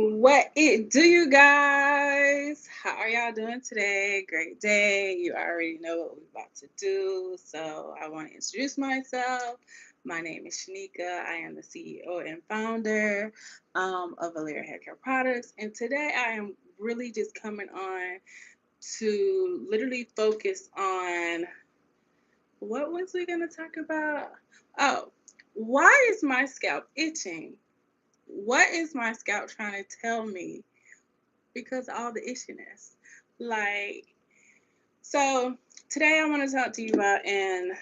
What it do, you guys? How are y'all doing today? Great day. You already know what we're about to do. So, I want to introduce myself. My name is Shanika. I am the CEO and founder of Alirra Hair Care Products. And today I am really just coming on to literally focus on what was we going to talk about? Oh, why is my scalp itching? What is my scalp trying to tell me? Because of all the issueness. Like, so today I want to talk to you about, and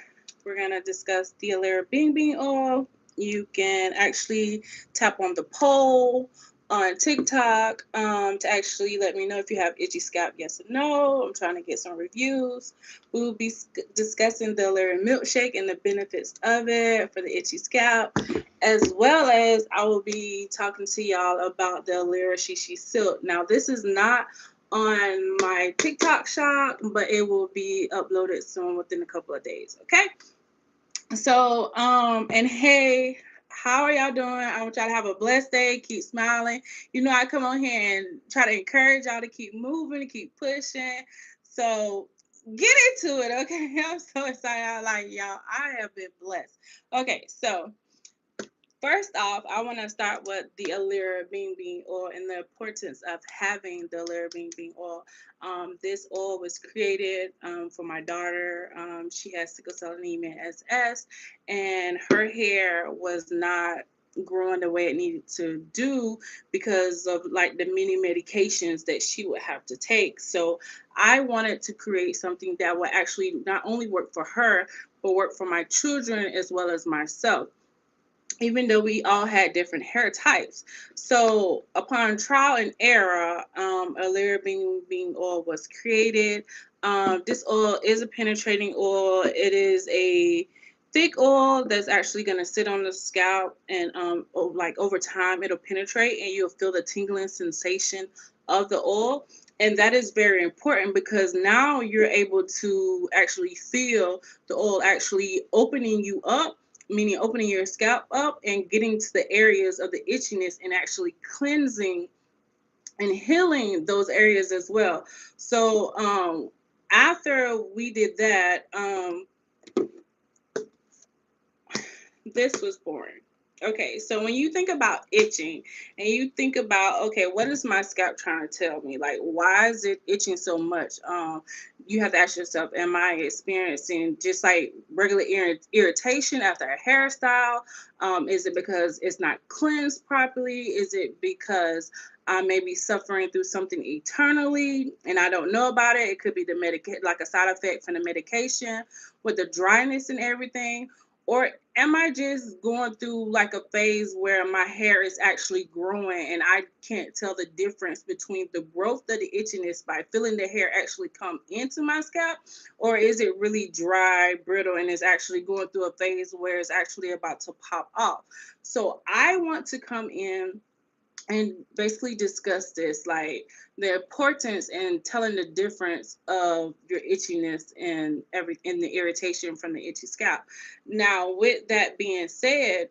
we're going to discuss the Alirra Bean oil. You can actually tap on the poll on TikTok to actually let me know if you have itchy scalp, yes or no. I'm trying to get some reviews. We will be discussing the Alirra milkshake and the benefits of it for the itchy scalp, as well as I will be talking to y'all about the Alirra Shishi Silk. Now, this is not on my TikTok shop, but it will be uploaded soon within a couple of days. Okay. So, and hey, how are y'all doing? I want y'all to have a blessed day. Keep smiling. You know, I come on here and try to encourage y'all to keep moving, to keep pushing. So get into it, okay? I'm so excited. Like y'all, I have been blessed. Okay, so first off, I want to start with the Alirra bean oil and the importance of having the Alirra bean oil. This oil was created for my daughter. She has sickle cell anemia SS, and her hair was not growing the way it needed to do because of like the many medications that she would have to take. So I wanted to create something that would actually not only work for her, but work for my children as well as myself, even though we all had different hair types. So upon trial and error, Alirra bean oil was created. This oil is a penetrating oil. It is a thick oil that's actually going to sit on the scalp, and like over time it'll penetrate and you'll feel the tingling sensation of the oil. And that is very important because now you're able to actually feel the oil actually opening you up, meaning opening your scalp up and getting to the areas of the itchiness and actually cleansing and healing those areas as well. So after we did that, this was born. Okay, so when you think about itching and you think about, okay, what is my scalp trying to tell me? Like, why is it itching so much? You have to ask yourself, am I experiencing just like regular irritation after a hairstyle? Is it because it's not cleansed properly? Is it because I may be suffering through something eternally and I don't know about it? It could be the like a side effect from the medication with the dryness and everything. Or am I just going through like a phase where my hair is actually growing and I can't tell the difference between the growth of the itchiness by feeling the hair actually come into my scalp? Or is it really dry, brittle, and is actually going through a phase where it's actually about to pop off? So I want to come in and basically discuss this, like the importance in telling the difference of your itchiness and the irritation from the itchy scalp. Now, with that being said,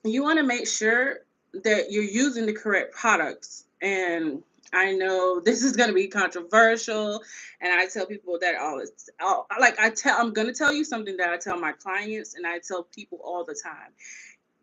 you want to make sure that you're using the correct products. And I know this is going to be controversial, and I tell people that I'm going to tell you something that I tell my clients and I tell people all the time.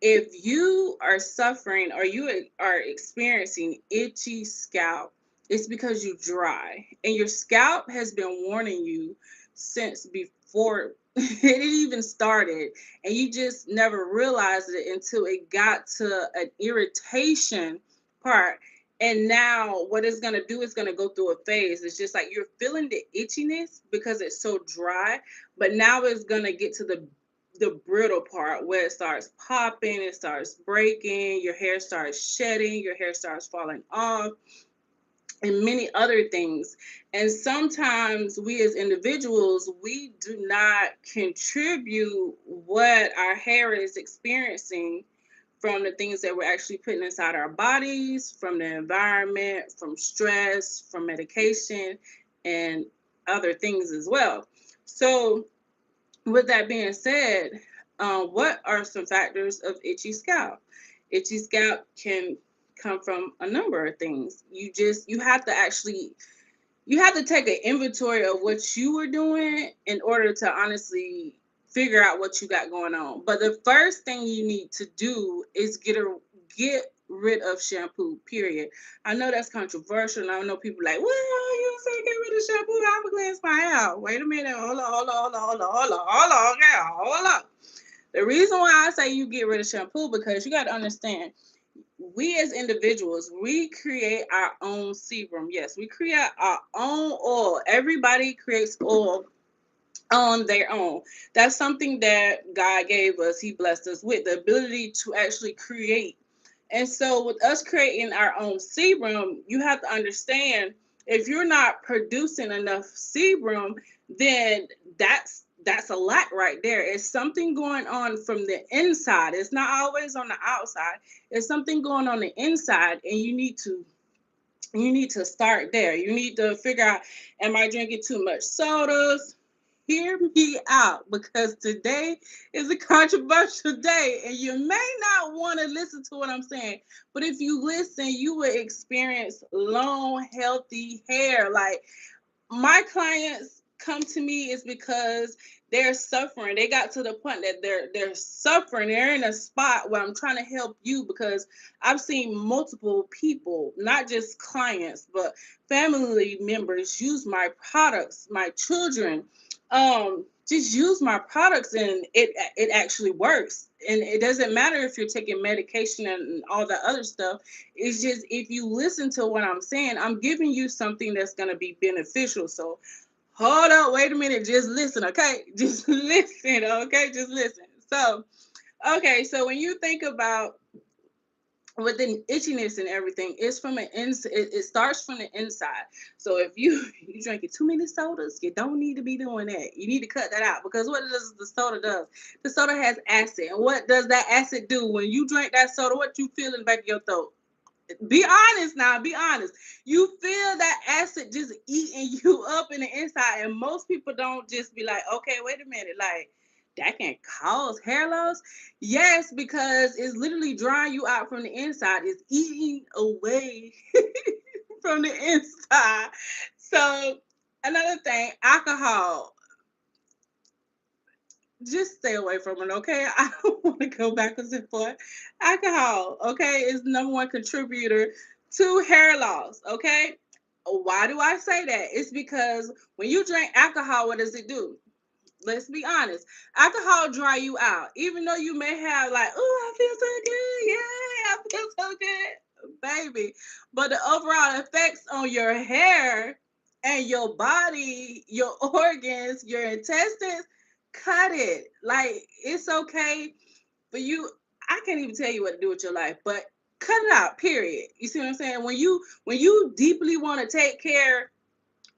If you are suffering or you are experiencing itchy scalp, it's because you're dry and your scalp has been warning you since before it even started, and you just never realized it until it got to an irritation part. And now what it's going to do is going to go through a phase. It's just like you're feeling the itchiness because it's so dry, but now it's going to get to the brittle part where it starts popping, it starts breaking, your hair starts shedding, your hair starts falling off, and many other things. And sometimes we as individuals, we do not contribute what our hair is experiencing from the things that we're actually putting inside our bodies, from the environment, from stress, from medication, and other things as well. So with that being said, what are some factors of itchy scalp? Itchy scalp can come from a number of things. You have to actually you have to take an inventory of what you were doing in order to honestly figure out what you got going on. But the first thing you need to do is get rid of shampoo. Period. I know that's controversial, and I know people like, well, you say get rid of shampoo. I'm gonna cleanse my hair. Wait a minute. Hold on. Hold on. Hold on. Hold on. Hold on. Hold on. Okay. Hold on. The reason why I say you get rid of shampoo because you got to understand we as individuals, we create our own sebum. Yes, we create our own oil. Everybody creates oil on their own. That's something that God gave us. He blessed us with the ability to actually create. And so, with us creating our own sebum, you have to understand if you're not producing enough sebum, then that's a lack right there. It's something going on from the inside. It's not always on the outside. It's something going on the inside, and you need to start there. You need to figure out, am I drinking too much sodas? Hear me out because today is a controversial day and you may not want to listen to what I'm saying. But if you listen, you will experience long, healthy hair. Like my clients come to me is because they're suffering. They got to the point that they're suffering. They're in a spot where I'm trying to help you because I've seen multiple people, not just clients, but family members use my products, my children, just use my products and it actually works. And it doesn't matter if you're taking medication and all that other stuff. It's just if you listen to what I'm saying, I'm giving you something that's going to be beneficial. So hold up, wait a minute, just listen, okay? Just listen, okay? Just listen. So, okay, so when you think about with the itchiness and everything, it's from an inside. It starts from the inside. So if you drinking too many sodas, you don't need to be doing that. You need to cut that out because what does the soda does? The soda has acid, and what does that acid do when you drink that soda? What you feel in the back of your throat? Be honest now. Be honest. You feel that acid just eating you up in the inside, and most people don't just be like, okay, wait a minute, like that can cause hair loss. Yes, because it's literally drying you out from the inside. It's eating away from the inside. So another thing, alcohol, just stay away from it, okay? I don't want to go backwards and forth. Alcohol, okay, is the number one contributor to hair loss, okay? Why do I say that? It's because when you drink alcohol, what does it do? Let's be honest. Alcohol dry you out. Even though you may have like, oh, I feel so good. Yeah, I feel so good, baby. But the overall effects on your hair and your body, your organs, your intestines, cut it. Like it's okay for you. I can't even tell you what to do with your life, but cut it out. Period. You see what I'm saying? When you deeply want to take care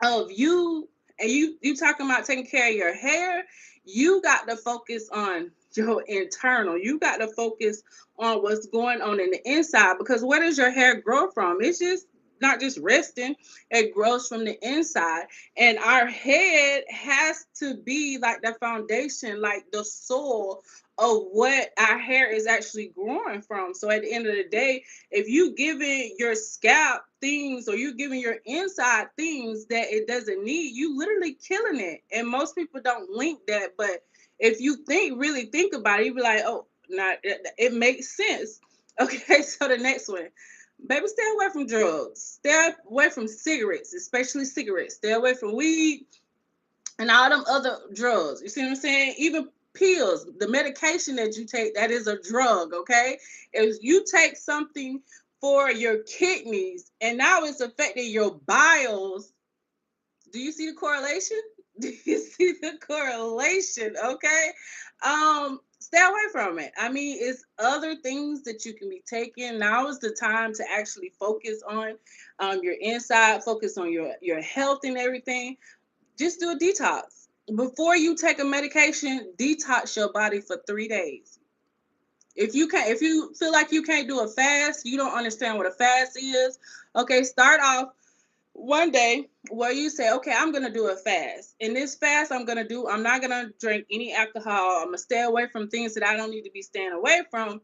of you and you talking about taking care of your hair, you got to focus on your internal. You got to focus on what's going on in the inside because where does your hair grow from? It's just not just resting, it grows from the inside. And our head has to be like the foundation, like the soil of what our hair is actually growing from. So at the end of the day, if you giving your scalp things or you giving your inside things that it doesn't need, you literally killing it. And most people don't link that, but if you really think about it, you be like, oh, not it makes sense. Okay, so the next one, baby, stay away from drugs, stay away from cigarettes, especially cigarettes, stay away from weed and all them other drugs. You see what I'm saying? Even pills, the medication that you take, that is a drug, okay? If you take something for your kidneys and now it's affecting your biles, do you see the correlation? Do you see the correlation? Okay. Stay away from it. I mean, it's other things that you can be taking. Now is the time to actually focus on your inside, focus on your health and everything. Just do a detox. Before you take a medication, detox your body for 3 days. If you feel like you can't do a fast, you don't understand what a fast is. Okay, start off one day where you say, okay, I'm gonna do a fast. In this fast, I'm not gonna drink any alcohol. I'm gonna stay away from things that I don't need to be staying away from.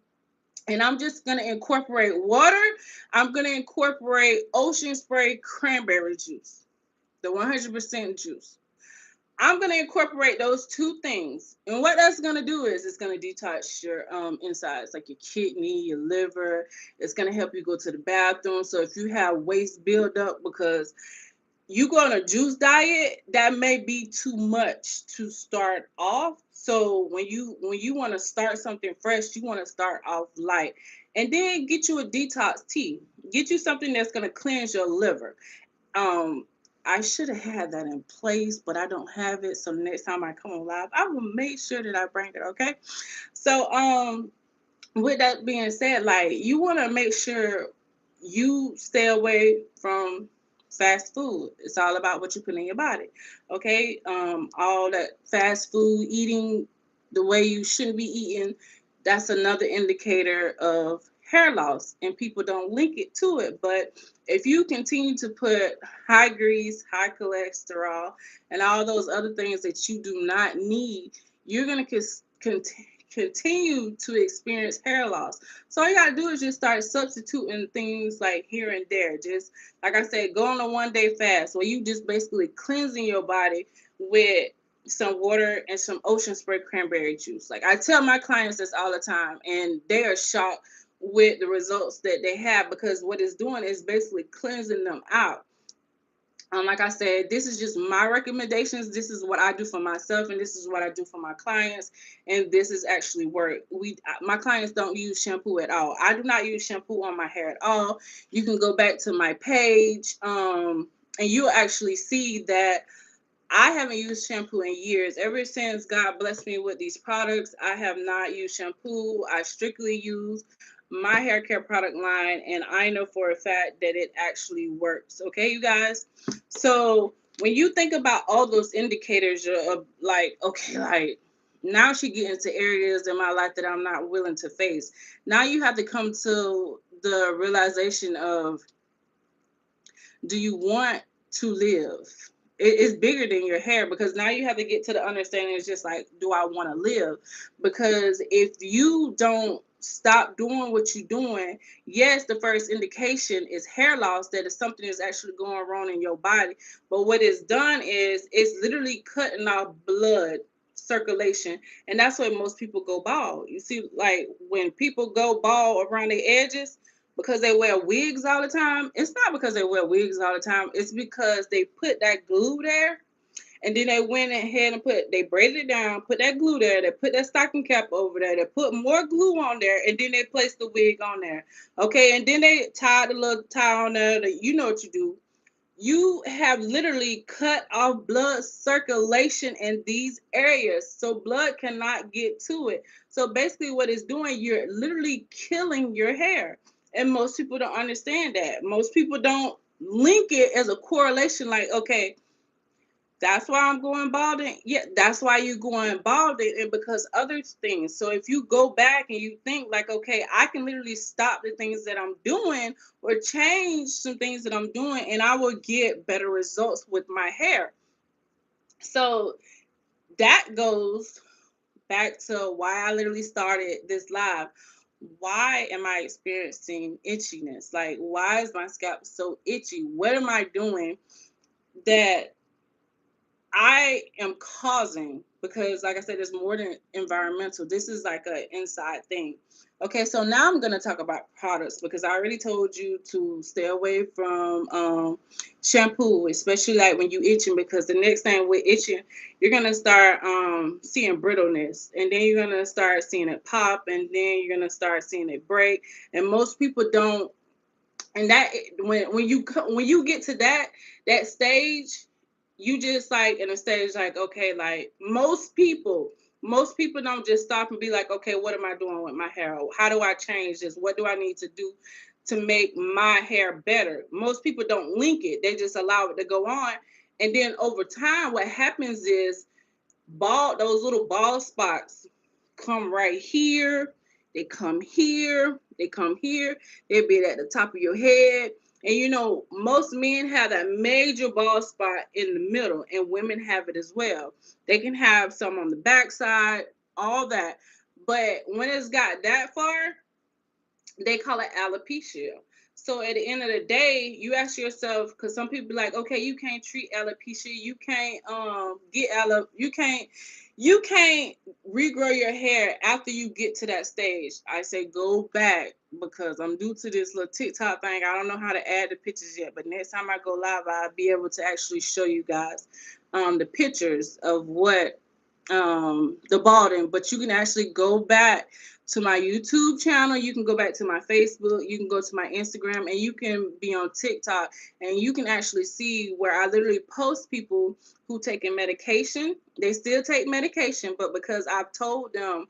And I'm just going to incorporate water. I'm going to incorporate ocean spray cranberry juice, the 100% juice. I'm going to incorporate those two things. And what that's going to do is it's going to detox your insides, like your kidney, your liver. It's going to help you go to the bathroom. So if you have waste buildup because you go on a juice diet, that may be too much to start off. So when you want to start something fresh, you want to start off light. And then get you a detox tea. Get you something that's going to cleanse your liver. um I should have had that in place, but I don't have it. So next time I come on live, I will make sure that I bring it. Okay. So with that being said, like you want to make sure you stay away from fast food. It's all about what you put in your body. Okay. All that fast food eating the way you shouldn't be eating, that's another indicator of hair loss, and people don't link it to it. But if you continue to put high grease, high cholesterol, and all those other things that you do not need, you're going to continue to experience hair loss. So all you gotta do is just start substituting things like here and there. Just like I said, go on a 1 day fast where you just basically cleansing your body with some water and some ocean spray cranberry juice. Like I tell my clients this all the time, and they are shocked with the results that they have because what it's doing is basically cleansing them out. Like I said, this is just my recommendations. This is what I do for myself, and this is what I do for my clients. And this is actually work. My clients don't use shampoo at all. I do not use shampoo on my hair at all. You can go back to my page, and you'll actually see that I haven't used shampoo in years. Ever since God blessed me with these products, I have not used shampoo. I strictly use my hair care product line, and I know for a fact that it actually works. Okay, you guys? So when you think about all those indicators, you're like, okay, like now she get into areas in my life that I'm not willing to face. Now you have to come to the realization of, do you want to live? It's bigger than your hair, because now you have to get to the understanding. It's just like, do I want to live? Because if you don't stop doing what you're doing, yes, the first indication is hair loss, that is something is actually going wrong in your body. But what it's done is it's literally cutting off blood circulation, and that's why most people go bald. You see, like when people go bald around the edges, because they wear wigs all the time. It's not because they wear wigs all the time. It's because they put that glue there, and then they went ahead and they braided it down, put that glue there, they put that stocking cap over there, they put more glue on there, and then they placed the wig on there. Okay, and then they tied the little tie on there. You know what you do. You have literally cut off blood circulation in these areas, so blood cannot get to it. So basically what it's doing, you're literally killing your hair. And most people don't understand that. Most people don't link it as a correlation, like, okay, that's why I'm going balding. Yeah, that's why you're going balding, and because other things. So if you go back and you think like, okay, I can literally stop the things that I'm doing or change some things that I'm doing, and I will get better results with my hair. So that goes back to why I literally started this live. Why am I experiencing itchiness? Like, why is my scalp so itchy? What am I doing that I am causing? Because, like I said, it's more than environmental. This is like an inside thing. Okay, so now I'm going to talk about products, because I already told you to stay away from shampoo, especially like when you itching, because the next thing with itching, you're going to start seeing brittleness, and then you're going to start seeing it pop, and then you're going to start seeing it break. And most people don't. And that when you get to that stage, you just like in a stage like, okay, like most people don't just stop and be like, okay, what am I doing with my hair? How do I change this? What do I need to do to make my hair better? Most people don't link it. They just allow it to go on. And then over time, what happens is those little bald spots come right here, they come here, they come here, they be at the top of your head. And most men have that major bald spot in the middle, and women have it as well. They can have some on the backside, all that. But when it's got that far, they call it alopecia. So at the end of the day, you ask yourself, because some people be like, okay, you can't treat alopecia, you can't you can't regrow your hair after you get to that stage. I say go back, because I'm due to this little TikTok thing. I don't know how to add the pictures yet, but next time I go live, I'll be able to actually show you guys the pictures of what the balding. But you can actually go back to my YouTube channel, you can go back to my Facebook, you can go to my Instagram, and you can be on TikTok, and you can actually see where I literally post people who taking medication. They still take medication, but because I've told them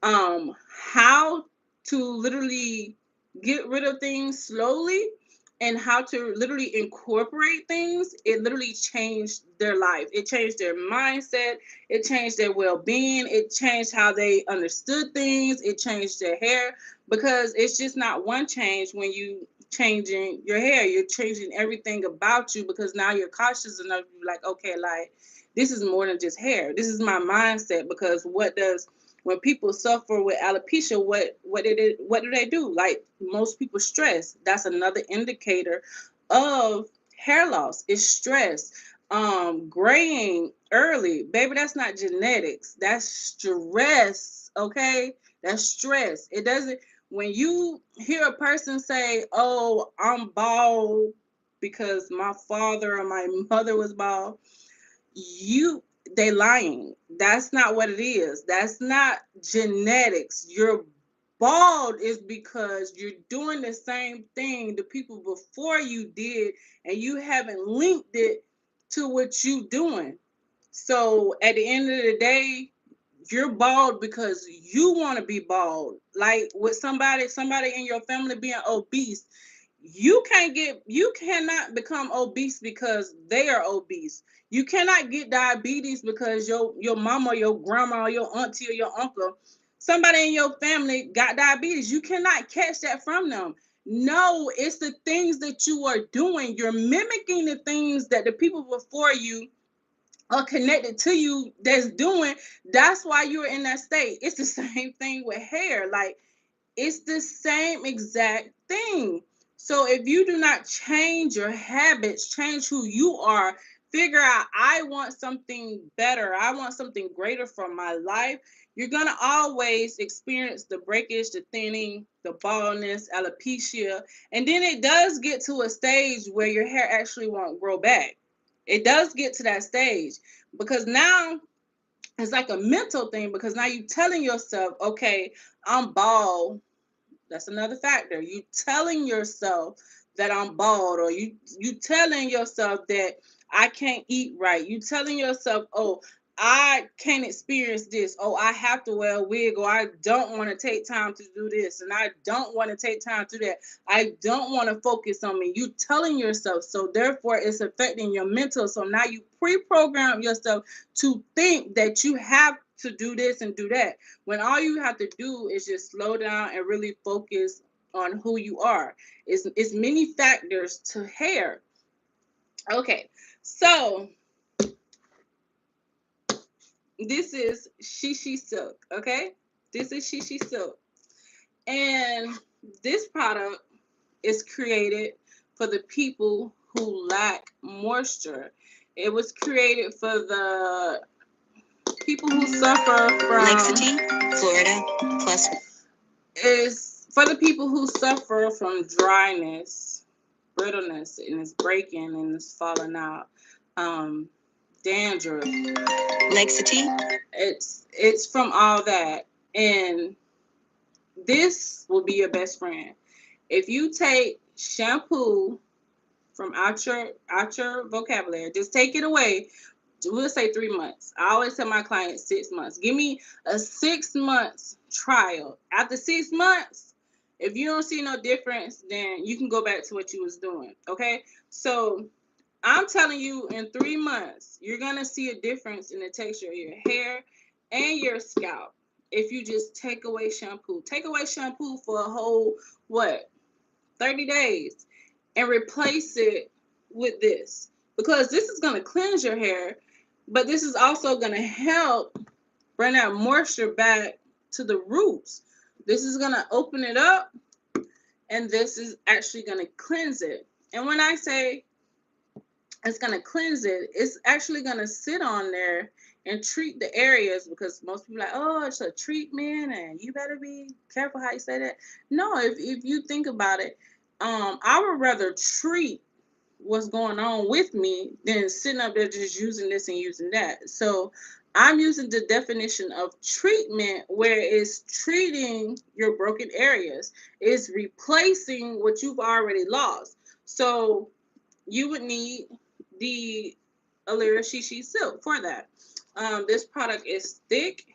how to literally get rid of things slowly and how to literally incorporate things, it literally changed their life. It changed their mindset. It changed their well-being. It changed how they understood things. It changed their hair, because it's just not one change when you changing your hair. You're changing everything about you, because now you're cautious enough to be like, okay, like this is more than just hair. This is my mindset. Because what does when people suffer with alopecia, what do they do? Like most people stress. That's another indicator of hair loss. It's stress. Graying early, baby, that's not genetics. That's stress. Okay, that's stress. It doesn't. When you hear a person say, "Oh, I'm bald because my father or my mother was bald," you they lying. That's not what it is. That's not genetics. You're bald is because you're doing the same thing the people before you did, and you haven't linked it to what you doing. So at the end of the day, you're bald because you want to be bald. Like with somebody in your family being obese, you cannot become obese because they are obese. You cannot get diabetes because your mama or your grandma or your auntie or your uncle, somebody in your family got diabetes. You cannot catch that from them. No, it's the things that you are doing. You're mimicking the things that the people before you are connected to you that's doing. That's why you're in that state. It's the same thing with hair. Like it's the same exact thing. So if you do not change your habits, change who you are, figure out, I want something better, I want something greater for my life, you're going to always experience the breakage, the thinning, the baldness, alopecia. And then it does get to a stage where your hair actually won't grow back. It does get to that stage, because now it's like a mental thing, because now you're telling yourself, okay, I'm bald. That's another factor. You telling yourself that I'm bald, or you telling yourself that I can't eat right. You telling yourself, oh, I can't experience this. Oh, I have to wear a wig, or I don't want to take time to do this, and I don't want to take time to do that. I don't want to focus on me. You telling yourself, so therefore it's affecting your mental. So now you pre-program yourself to think that you have to do this and do that, when all you have to do is just slow down and really focus on who you are. It's many factors to hair. Okay, so this is Shishi Silk. Okay, this is Shishi Silk, and this product is created for the people who lack moisture. It was created for the people who suffer from Lake City, Florida, plus is for the people who suffer from dryness, brittleness, and it's breaking and it's falling out. Dandruff. Laxity. It's from all that, and this will be your best friend if you take shampoo from out your vocabulary. Just take it away. We'll say 3 months. I always tell my clients 6 months. Give me a 6 months trial. After 6 months, if you don't see no difference, then you can go back to what you was doing. Okay? So I'm telling you, in 3 months, you're gonna see a difference in the texture of your hair and your scalp. If you just take away shampoo. Take away shampoo for a whole 30 days and replace it with this. Because this is gonna cleanse your hair, but this is also going to help bring that moisture back to the roots. This is going to open it up and this is actually going to cleanse it. And when I say it's going to cleanse it, it's actually going to sit on there and treat the areas, because most people are like, oh, it's a treatment and you better be careful how you say that. No, if you think about it, I would rather treat what's going on with me than sitting up there just using this and using that. So I'm using the definition of treatment, where it's treating your broken areas, it's replacing what you've already lost. So you would need the Alirra Shishi Silk for that. This product is thick,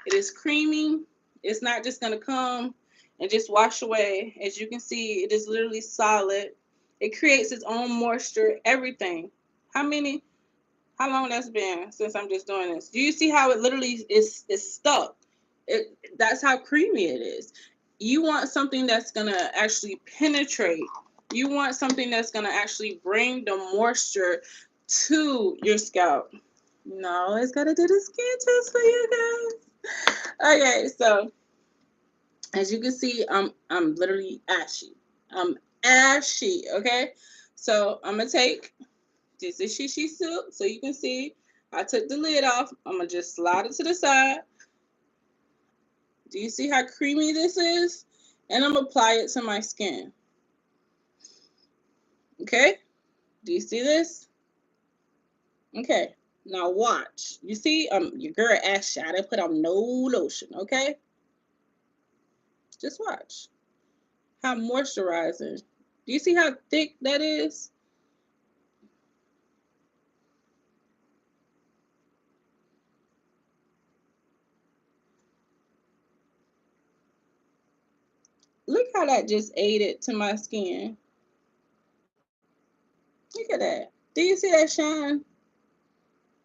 it is creamy, it's not just going to come and just wash away. As you can see, it is literally solid. It creates its own moisture, everything. How long that's been since I'm just doing this? Do you see how it literally is stuck? That's how creamy it is. You want something that's gonna actually penetrate. You want something that's gonna actually bring the moisture to your scalp. No, it's gotta do the skin test for you guys. Okay, so as you can see, I'm literally ashy. I'm ashy. Okay, so I'm gonna take this is Shishi Silk, so you can see I took the lid off. I'm gonna just slide it to the side. Do you see how creamy this is? And I'm gonna apply it to my skin. Okay, do you see this? Okay, now watch. You see, your girl ashy. I didn't put on no lotion. Okay, just watch how moisturizing. Do you see how thick that is? Look how that just aided to my skin. Look at that. Do you see that shine?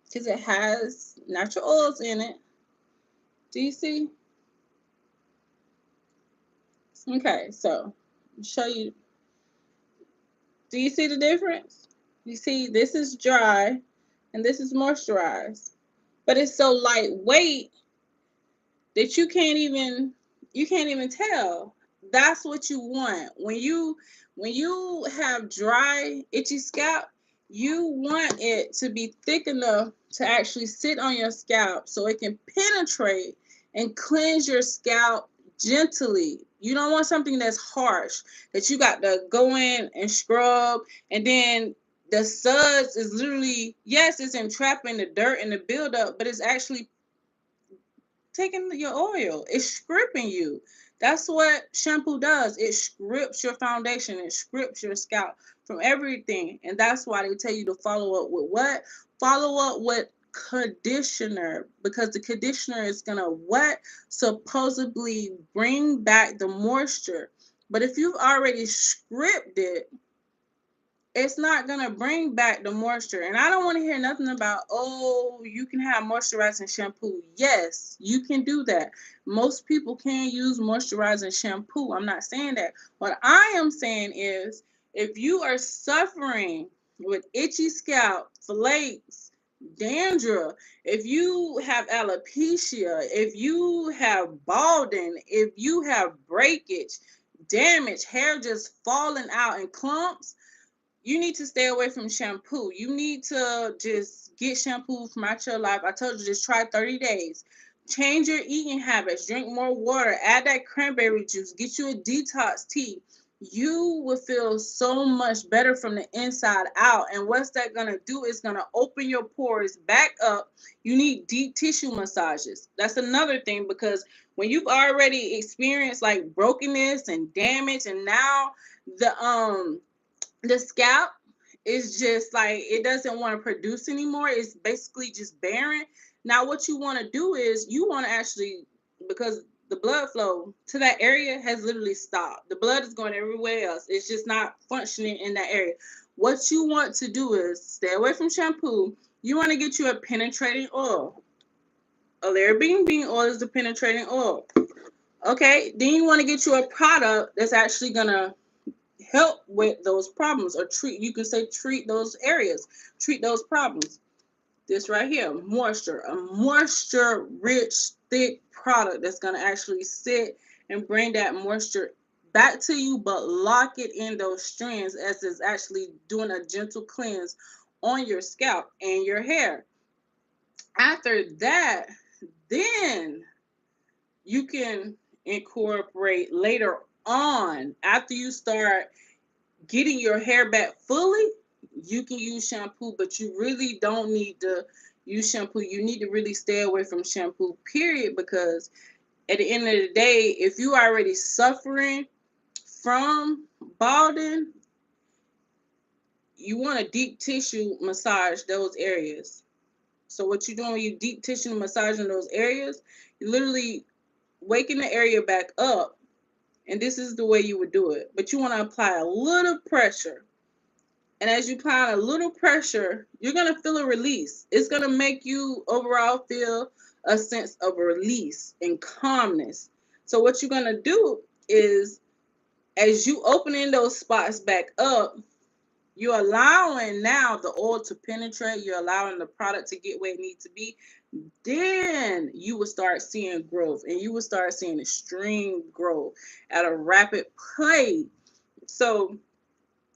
Because it has natural oils in it. Do you see? Okay, so show you. Do you see the difference? You see, this is dry and this is moisturized, but it's so lightweight that you can't even tell. That's what you want when you have dry itchy scalp. You want it to be thick enough to actually sit on your scalp so it can penetrate and cleanse your scalp gently. You don't want something that's harsh that you got to go in and scrub, and then the suds is literally, yes, it's entrapping the dirt and the buildup, but it's actually taking your oil. It's stripping you. That's what shampoo does. It strips your foundation. It strips your scalp from everything. And that's why they tell you to follow up with what? Follow up with conditioner, because the conditioner is gonna what? Supposedly bring back the moisture. But if you've already stripped it, it's not gonna bring back the moisture. And I don't want to hear nothing about, oh, you can have moisturizing shampoo. Yes, you can do that. Most people can use moisturizing shampoo. I'm not saying that. What I am saying is, if you are suffering with itchy scalp, flakes, dandruff, if you have alopecia, if you have balding, if you have breakage, damage, hair just falling out in clumps, you need to stay away from shampoo. You need to just get shampoo from out your life. I told you, just try 30 days. Change your eating habits. Drink more water. Add that cranberry juice. Get you a detox tea. You will feel so much better from the inside out. And what's that going to do? Is going to open your pores back up. You need deep tissue massages. That's another thing, because when you've already experienced like brokenness and damage, and now the scalp is just like, it doesn't want to produce anymore. It's basically just barren. Now what you want to do is, you want to actually, because the blood flow to that area has literally stopped. The blood is going everywhere else. It's just not functioning in that area. What you want to do is stay away from shampoo. You want to get you a penetrating oil. Alirra bean oil is the penetrating oil. Okay, then you want to get you a product that's actually gonna help with those problems, or treat, you can say treat those areas, treat those problems. This right here, moisture, a moisture rich thick product that's going to actually sit and bring that moisture back to you, but lock it in those strands as it's actually doing a gentle cleanse on your scalp and your hair. After that, then you can incorporate later on, after you start getting your hair back fully, you can use shampoo, but you really don't need to use shampoo. You need to really stay away from shampoo, period, because at the end of the day, if you are already suffering from balding, you want to deep tissue massage those areas. So what you're doing when you deep tissue massaging those areas, you literally waking the area back up, and this is the way you would do it. But you want to apply a little pressure. And as you apply a little pressure, you're going to feel a release. It's going to make you overall feel a sense of release and calmness. So what you're going to do is, as you opening those spots back up, you're allowing now the oil to penetrate. You're allowing the product to get where it needs to be. Then you will start seeing growth, and you will start seeing extreme growth at a rapid play. So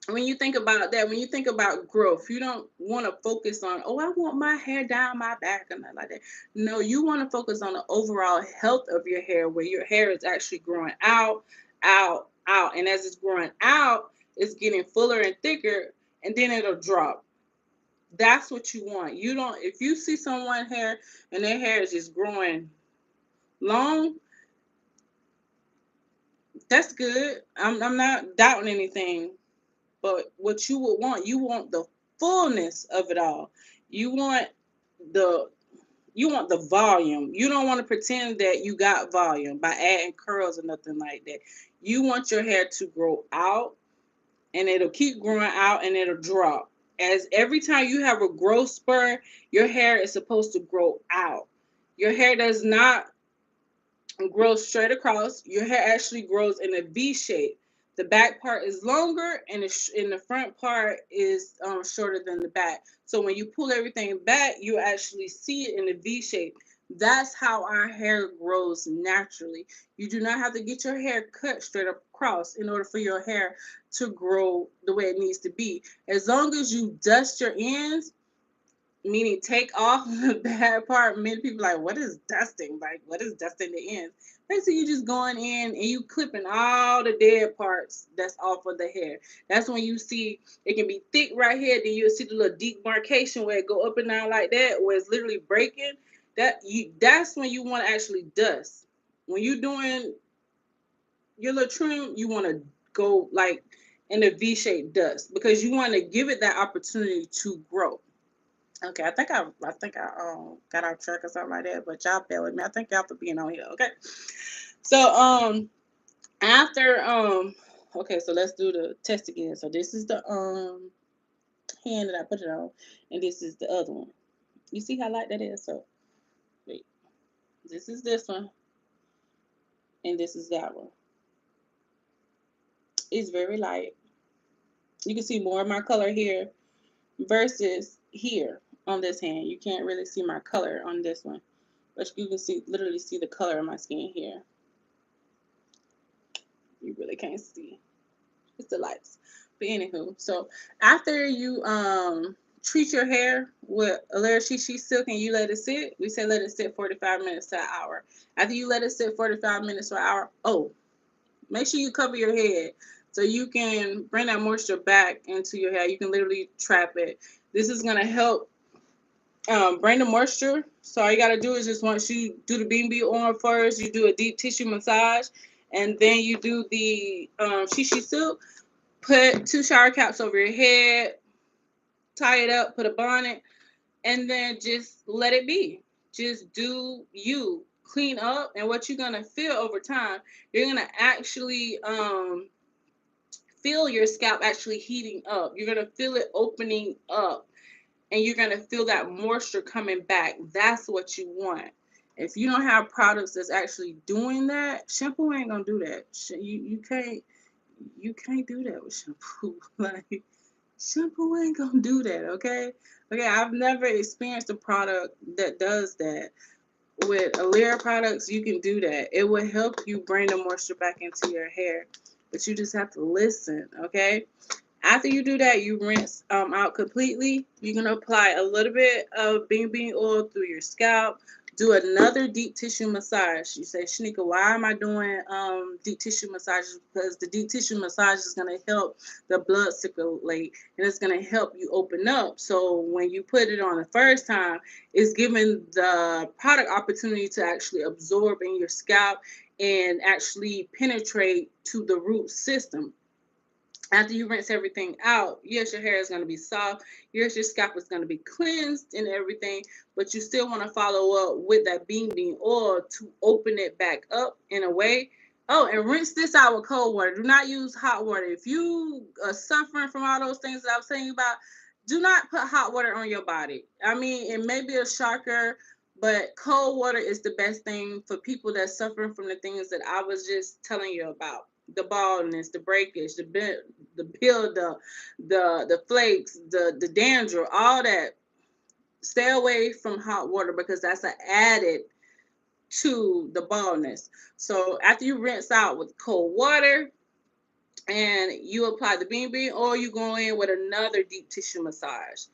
when you think about that, when you think about growth, you don't want to focus on, oh, I want my hair down my back and nothing like that. No, you want to focus on the overall health of your hair, where your hair is actually growing out, out, out. And as it's growing out, it's getting fuller and thicker, and then it'll drop. That's what you want. You don't, if you see someone hair and their hair is just growing long, that's good. I'm not doubting anything. But what you want the fullness of it all. You want the you want the volume. You don't want to pretend that you got volume by adding curls or nothing like that. You want your hair to grow out, and it'll keep growing out, and it'll drop. As every time you have a growth spur, your hair is supposed to grow out. Your hair does not grows straight across. Your hair actually grows in a V shape. The back part is longer, and the front part is shorter than the back. So when you pull everything back, you actually see it in a V shape. That's how our hair grows naturally. You do not have to get your hair cut straight across in order for your hair to grow the way it needs to be. As long as you dust your ends, meaning take off the bad part. Many people like, what is dusting? Like, what is dusting the ends? Basically, you just going in and you clipping all the dead parts that's off of the hair. That's when you see it can be thick right here. Then you'll see the little demarcation where it go up and down like that, where it's literally breaking. That's when you want to actually dust. When you're doing your little trim, you want to go like in a V-shaped dust, because you want to give it that opportunity to grow. Okay, I think I got off track or something like that, but y'all bear with me. I thank y'all for being on here. Okay, so after okay, so let's do the test again. So this is the hand that I put it on, and this is the other one. You see how light that is? So wait, this is this one, and this is that one. It's very light. You can see more of my color here versus here on this hand. You can't really see my color on this one, but you can see, literally see the color of my skin here. You really can't see. It's the lights. But anywho, so after you treat your hair with Alirra Shishi Silk and you let it sit, we say let it sit 45 minutes to an hour. After you let it sit 45 minutes to an hour, oh, make sure you cover your head so you can bring that moisture back into your hair. You can literally trap it. This is gonna help bring the moisture. So all you gotta do is, just once you do the BB oil first, you do a deep tissue massage, and then you do the Shishi Silk. Put 2 shower caps over your head, tie it up, put a bonnet, and then just let it be. Just do you. Clean up, and what you're gonna feel over time, you're gonna actually feel your scalp actually heating up. You're gonna feel it opening up, and you're gonna feel that moisture coming back. That's what you want. If you don't have products that's actually doing that, shampoo ain't gonna do that. You can't do that with shampoo. Like, shampoo ain't gonna do that. Okay, I've never experienced a product that does that. With Alirra products, you can do that. It will help you bring the moisture back into your hair. but you just have to listen, okay? After you do that, you rinse out completely. You're going to apply a little bit of bean oil through your scalp. Do another deep tissue massage. You say, Shanika, why am I doing deep tissue massages? Because the deep tissue massage is going to help the blood circulate, and it's going to help you open up. So when you put it on the first time, it's giving the product opportunity to actually absorb in your scalp and actually penetrate to the root system. After you rinse everything out, yes, your hair is going to be soft. Yes, your scalp is going to be cleansed and everything, but you still want to follow up with that bean oil to open it back up in a way. Oh, and rinse this out with cold water. Do not use hot water. If you are suffering from all those things that I'm saying about, do not put hot water on your body. I mean, it may be a shocker, but cold water is the best thing for people that's suffering from the things that I was just telling you about: the baldness, the breakage, the buildup, the flakes, the dandruff, all that. Stay away from hot water because that's an added to the baldness. So after you rinse out with cold water and you apply the bean oil, you go in with another deep tissue massage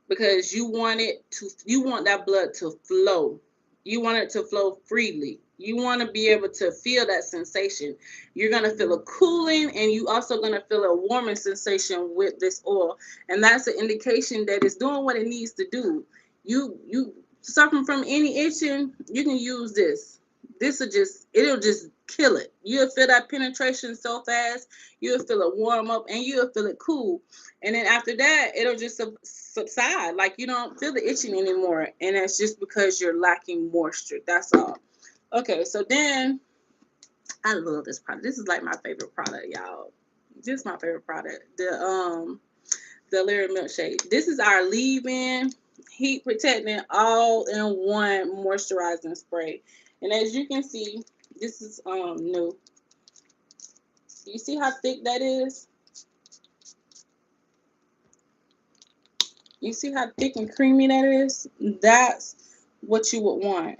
because you want that blood to flow. You want it to flow freely. You want to be able to feel that sensation. You're going to feel a cooling, and you also going to feel a warming sensation with this oil, and that's an indication that it's doing what it needs to do. You suffering from any itching, you can use this. It'll just kill it. You'll feel that penetration so fast. You'll feel it warm up, and you'll feel it cool. And then after that, it'll just subside. Like you don't feel the itching anymore. And it's just because you're lacking moisture. That's all. Okay, so then I love this product. This is like my favorite product, y'all. This is my favorite product. The Alirra milkshake. This is our leave-in heat protecting all-in-one moisturizing spray. And as you can see, this is new. You see how thick that is? You see how thick and creamy that is? That's what you would want.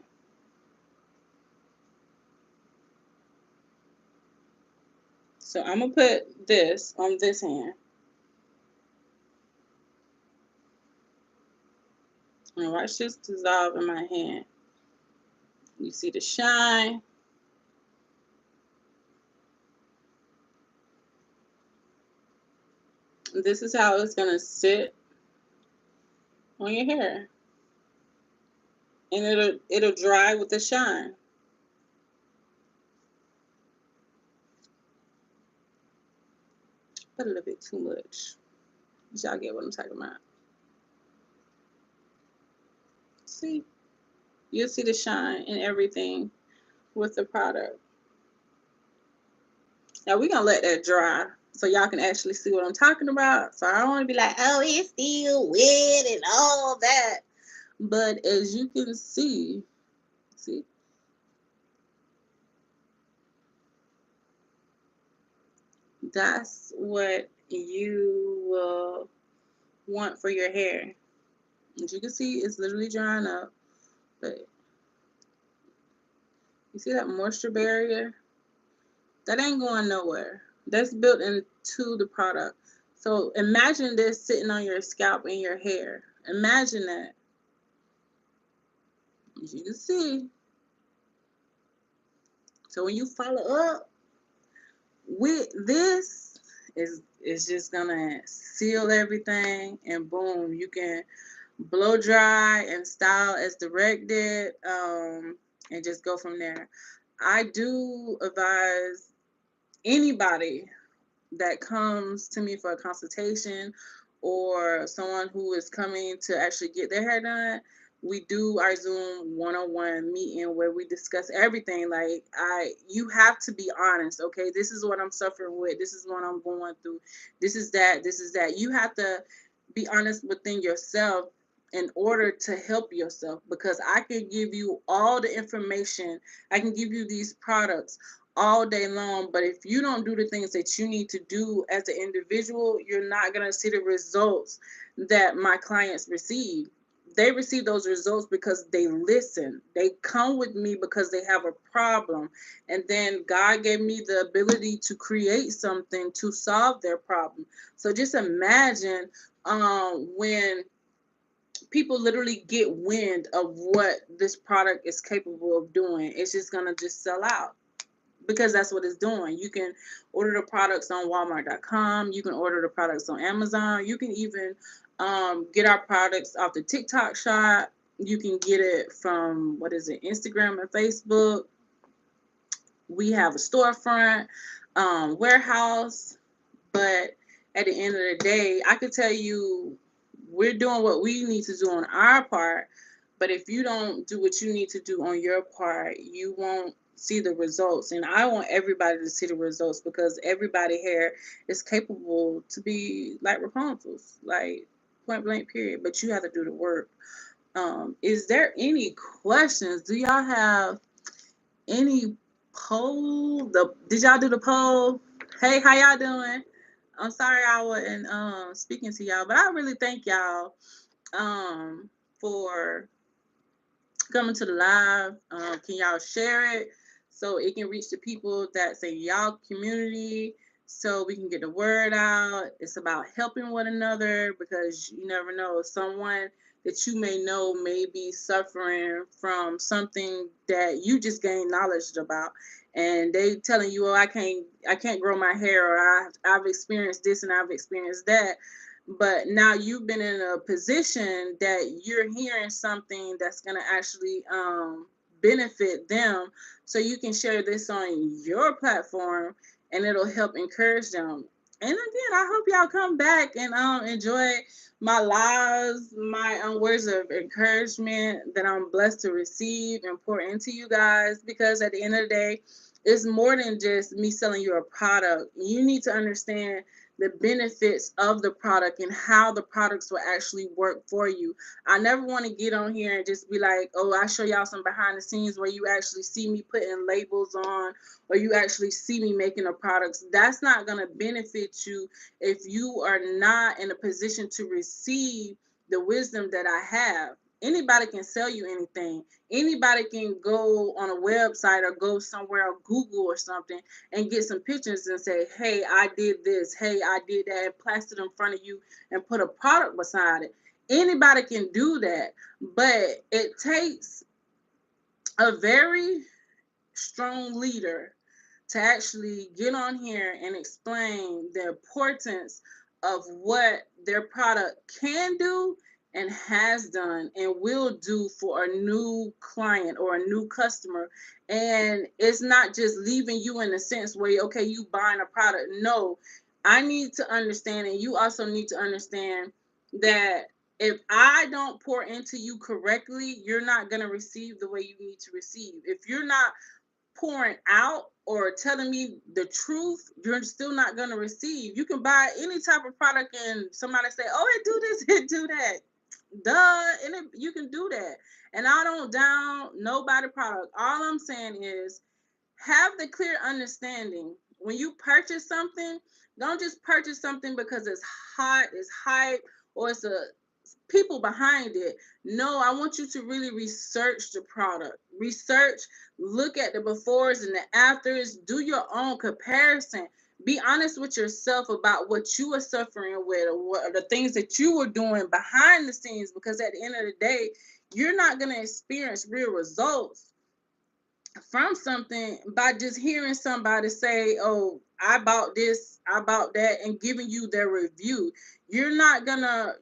So I'm going to put this on this hand. And watch this dissolve in my hand. You see the shine. This is how it's going to sit on your hair. And it'll dry with the shine. Put a little bit too much. Y'all get what I'm talking about. See? You'll see the shine and everything with the product. Now we're gonna let that dry so y'all can actually see what I'm talking about. So I don't want to be like, oh, it's still wet and all that. But as you can see, that's what you will want for your hair. As you can see, it's literally drying up. But you see that moisture barrier? That ain't going nowhere. That's built into the product. So imagine this sitting on your scalp and your hair. Imagine that. As you can see. So when you follow up with this, it's just gonna seal everything, and boom, you can blow dry and style as directed, and just go from there. I do advise anybody that comes to me for a consultation or someone who is coming to actually get their hair done, we do our Zoom one-on-one meeting where we discuss everything. Like you have to be honest. Okay, this is what I'm suffering with. This is what I'm going through. This is that. This is that. You have to be honest within yourself in order to help yourself, because I can give you all the information. I can give you these products all day long, but if you don't do the things that you need to do as an individual, you're not going to see the results that my clients receive. they receive those results because they listen. They come with me because they have a problem. And then God gave me the ability to create something to solve their problem. So just imagine when people literally get wind of what this product is capable of doing, it's just going to just sell out because that's what it's doing. You can order the products on Walmart.com. You can order the products on Amazon. You can even get our products off the TikTok shop. You can get it from, Instagram and Facebook. We have a storefront, warehouse. But at the end of the day, I could tell you we're doing what we need to do on our part. But if you don't do what you need to do on your part, you won't see the results. And I want everybody to see the results because everybody here is capable to be like Rapunzel's, like point blank period. But you have to do the work. Is there any questions? Do y'all have any poll? Did y'all do the poll? Hey, how y'all doing? I'm sorry I wasn't speaking to y'all, but I really thank y'all for coming to the live. Can y'all share it so it can reach the people that's in y'all community so we can get the word out? It's about helping one another because you never know, someone that you may know may be suffering from something that you just gained knowledge about, and they telling you, oh, I can't grow my hair, or I've experienced this and I've experienced that. But now you've been in a position that you're hearing something that's going to actually benefit them, so you can share this on your platform and it'll help encourage them. And again, I hope y'all come back and enjoy my lives, my words of encouragement that I'm blessed to receive and pour into you guys, because at the end of the day, it's more than just me selling you a product. You need to understand the benefits of the product and how the products will actually work for you. I never want to get on here and just be like, oh, I show y'all some behind the scenes where you actually see me putting labels on, or you actually see me making the products. That's not going to benefit you if you are not in a position to receive the wisdom that I have. Anybody can sell you anything. Anybody can go on a website or go somewhere or Google or something and get some pictures and say, hey, I did this, hey, I did that, and plaster it in front of you and put a product beside it. Anybody can do that, but it takes a very strong leader to actually get on here and explain the importance of what their product can do and has done and will do for a new client or a new customer. And it's not just leaving you in the sense where, okay, you buying a product. No, I need to understand, and you also need to understand that if I don't pour into you correctly, you're not going to receive the way you need to receive. If you're not pouring out or telling me the truth, you're still not going to receive. You can buy any type of product and somebody say, oh, it do this, it do that. Duh, and you can do that. And I don't down nobody product. All I'm saying is have the clear understanding. When you purchase something, don't just purchase something because it's hot, it's hype, or it's a people behind it. No, I want you to really research the product. Research, look at the befores and the afters, do your own comparison. Be honest with yourself about what you are suffering with, or what are the things that you were doing behind the scenes, because at the end of the day, you're not going to experience real results from something by just hearing somebody say, oh, I bought this, I bought that, and giving you their review. You're not gonna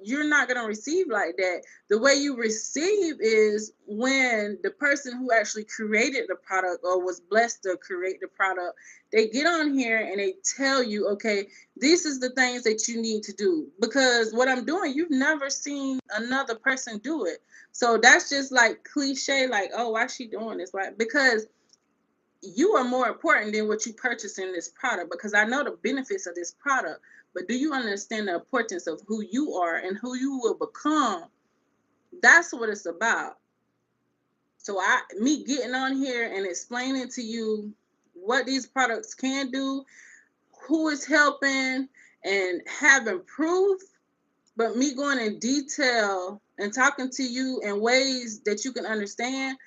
receive like that. The way you receive is when the person who actually created the product or was blessed to create the product, they get on here and they tell you, okay, this is the things that you need to do. Because what I'm doing, you've never seen another person do it. So that's just like cliche, like, oh, why is she doing this? Why? Because you are more important than what you purchase in this product, because I know the benefits of this product, but do you understand the importance of who you are and who you will become? That's what it's about. So me getting on here and explaining to you what these products can do, who is helping, and having proof, But me going in detail and talking to you in ways that you can understand,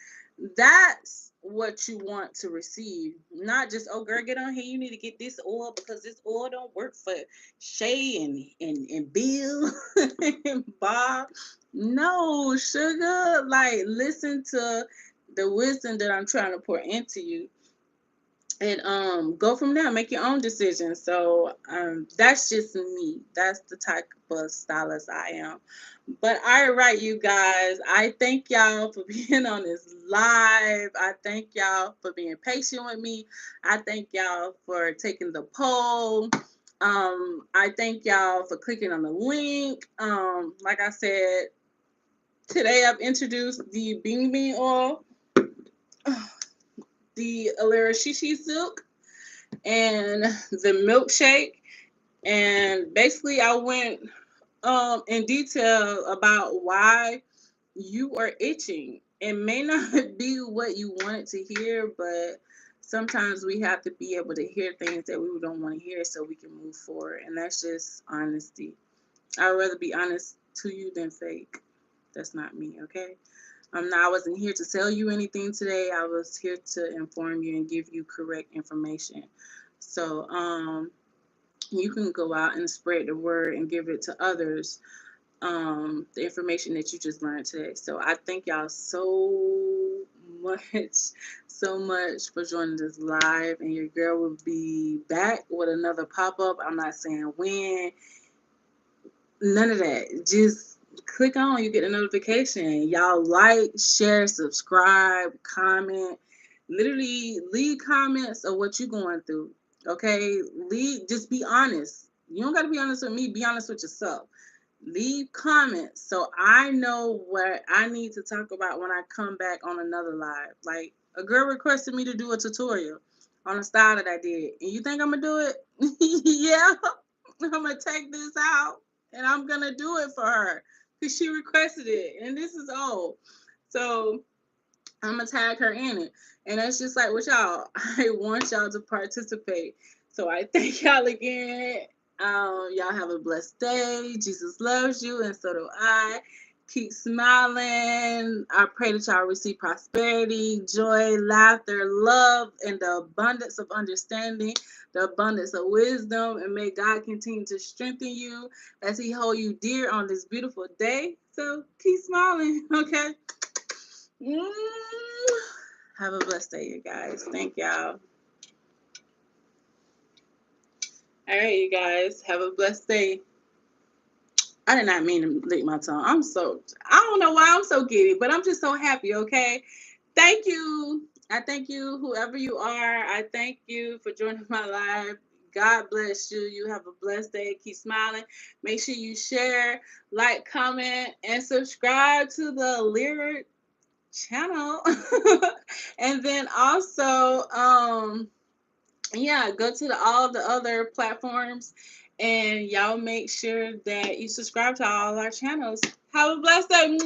that's what you want to receive. Not just, oh girl, get on here, you need to get this oil because this oil don't work for Shay and Bill and Bob. No, sugar. Like, listen to the wisdom that I'm trying to pour into you, and go from there, make your own decisions. So that's just me. That's the type of stylist I am. But all right, you guys, I thank y'all for being on this live. I thank y'all for being patient with me. I thank y'all for taking the poll. I thank y'all for clicking on the link. Like I said, today I've introduced the Bing Bing oil, the Alirra Shishi Silk, and the milkshake. And basically I went in detail about why you are itching. It may not be what you wanted to hear, but sometimes we have to be able to hear things that we don't want to hear so we can move forward. And that's just honesty. I'd rather be honest to you than fake. That's not me, okay? I wasn't here to tell you anything today. I was here to inform you and give you correct information. So you can go out and spread the word and give it to others, the information that you just learned today. So I thank y'all so much for joining this live. And your girl will be back with another pop-up. I'm not saying when, none of that. Just click on, you get a notification. Y'all like, share, subscribe, comment. Literally leave comments of what you're going through. Okay? Just be honest. You don't gotta be honest with me, be honest with yourself. Leave comments so I know what I need to talk about when I come back on another live. Like, a girl requested me to do a tutorial on a style that I did. And you think I'm gonna do it? Yeah. I'm gonna take this out and I'm gonna do it for her because she requested it, and this is old. So I'm gonna tag her in it, and that's just like with y'all. I want y'all to participate. So I thank y'all again. Y'all have a blessed day. Jesus loves you, and so do I. Keep smiling. I pray that y'all receive prosperity, joy, laughter, love, and the abundance of understanding, the abundance of wisdom, and may God continue to strengthen you as He hold you dear on this beautiful day. So keep smiling, okay? Have a blessed day, you guys. Thank y'all. All right, you guys. Have a blessed day. I did not mean to lick my tongue. I don't know why I'm so giddy, but I'm just so happy, okay? Thank you. I thank you, whoever you are. I thank you for joining my live. God bless you. You have a blessed day. Keep smiling. Make sure you share, like, comment, and subscribe to the Alirra channel. And then also, yeah, go to all the other platforms and y'all make sure that you subscribe to all our channels. Have a blessed day.